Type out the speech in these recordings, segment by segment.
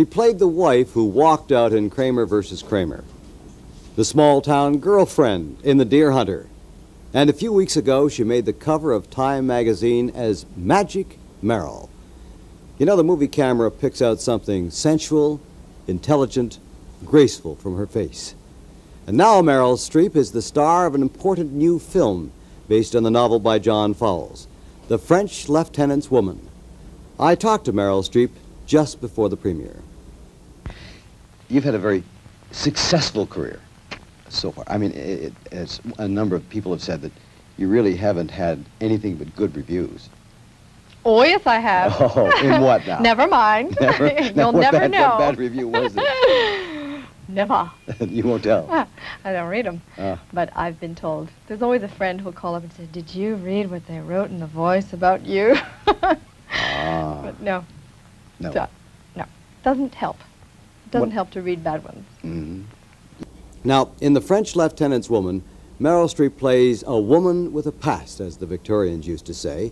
She played the wife who walked out in Kramer versus Kramer, the small-town girlfriend in The Deer Hunter, and a few weeks ago she made the cover of Time magazine as Magic Meryl. You know, the movie camera picks out something sensual, intelligent, graceful from her face. And now Meryl Streep is the star of an important new film based on the novel by John Fowles, The French Lieutenant's Woman. I talked to Meryl Streep just before the premiere. You've had a very successful career so far. I mean, as a number of people have said, that you really haven't had anything but good reviews. Oh, yes, I have. Oh, in what now? Never mind. You'll never know. What bad review was it? Never. You won't tell. I don't read them. But I've been told. There's always a friend who'll call up and say, "Did you read what they wrote in The Voice about you?" But no. No. No. Doesn't help. Doesn't help to read bad ones. Mm-hmm. Now, in The French Lieutenant's Woman, Meryl Streep plays a woman with a past, as the Victorians used to say.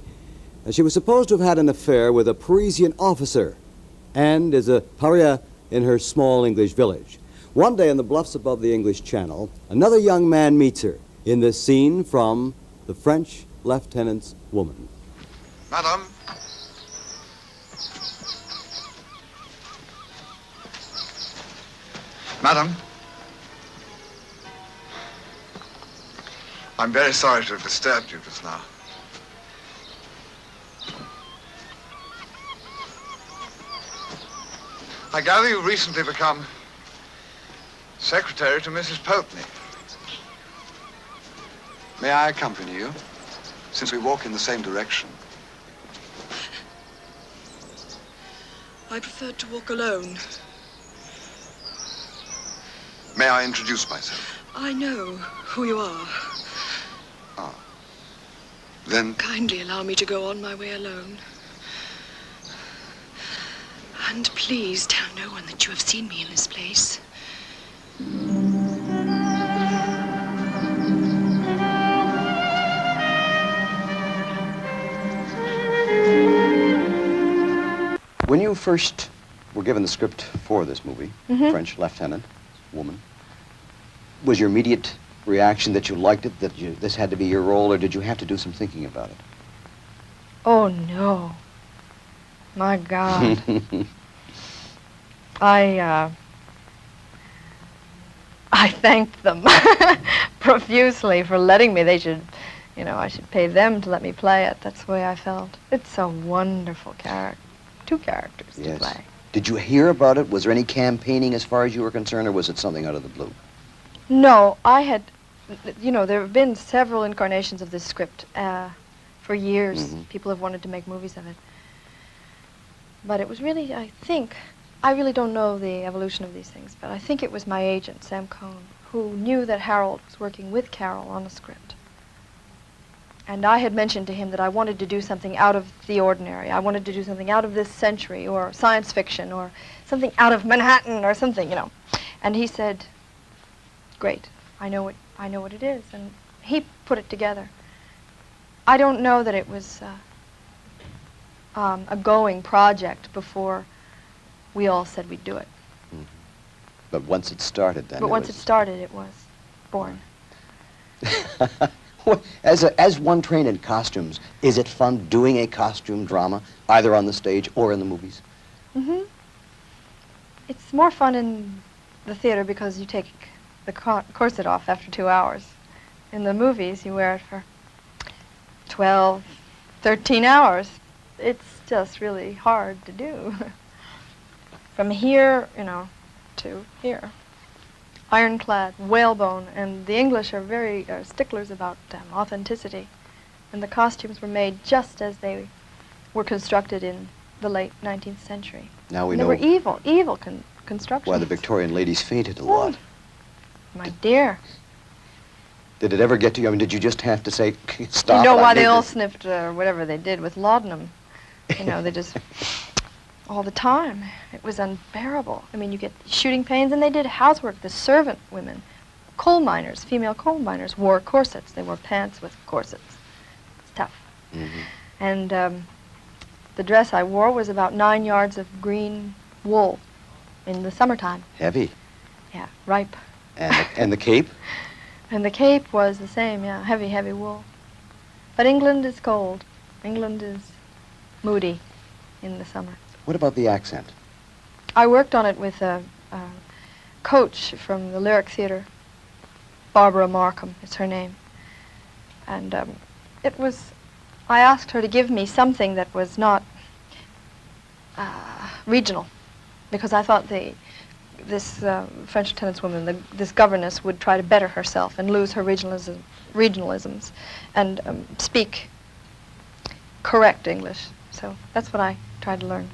And she was supposed to have had an affair with a Parisian officer and is a pariah in her small English village. One day in the bluffs above the English Channel, another young man meets her in this scene from The French Lieutenant's Woman. Madam. Madam. I'm very sorry to have disturbed you just now. I gather you've recently become secretary to Mrs. Poultney. May I accompany you, since we walk in the same direction? I preferred to walk alone. May I introduce myself? I know who you are. Ah. Then... Kindly allow me to go on my way alone. And please tell no one that you have seen me in this place. When you first were given the script for this movie, French Lieutenant Woman, was your immediate reaction that you liked it, that this had to be your role, or did you have to do some thinking about it? Oh, no. My God. I thanked them profusely for letting me. They should, I should pay them to let me play it. That's the way I felt. It's a wonderful character. Two characters to play. Did you hear about it? Was there any campaigning as far as you were concerned, or was it something out of the blue? No, I had, there have been several incarnations of this script for years. People have wanted to make movies of it. But it was really, I really don't know the evolution of these things, but I think it was my agent, Sam Cohn, who knew that Harold was working with Carol on the script. And I had mentioned to him that I wanted to do something out of the ordinary. I wanted to do something out of this century, or science fiction, or something out of Manhattan, or something, And he said, "Great, I know what it is," and he put it together. I don't know that it was a going project before we all said we'd do it. But once it started, then. But once it started, it was born. As one trained in costumes, is it fun doing a costume drama, either on the stage or in the movies? It's more fun in the theater because you take the corset off after 2 hours. In the movies, you wear it for 12, 13 hours. It's just really hard to do. From here, to here. Ironclad, whalebone, and the English are very sticklers about authenticity. And the costumes were made just as they were constructed in the late 19th century. Now we and know. They were evil constructions. Why the Victorian ladies fainted a lot. My dear. Did it ever get to you? I mean, did you just have to say, stop? You know why they all sniffed whatever they did with laudanum? They just, all the time. It was unbearable. I mean, you get shooting pains, and they did housework. The servant women, coal miners, female coal miners, wore corsets. They wore pants with corsets. It's tough. And the dress I wore was about 9 yards of green wool, in the summertime. Heavy. Yeah, ripe. And the cape? And the cape was the same, yeah, heavy, heavy wool. But England is cold. England is moody in the summer. What about the accent? I worked on it with a coach from the Lyric Theatre, Barbara Markham is her name. And I asked her to give me something that was not regional, because I thought this French lieutenant's woman, this governess, would try to better herself and lose her regionalisms and speak correct English. So that's what I tried to learn.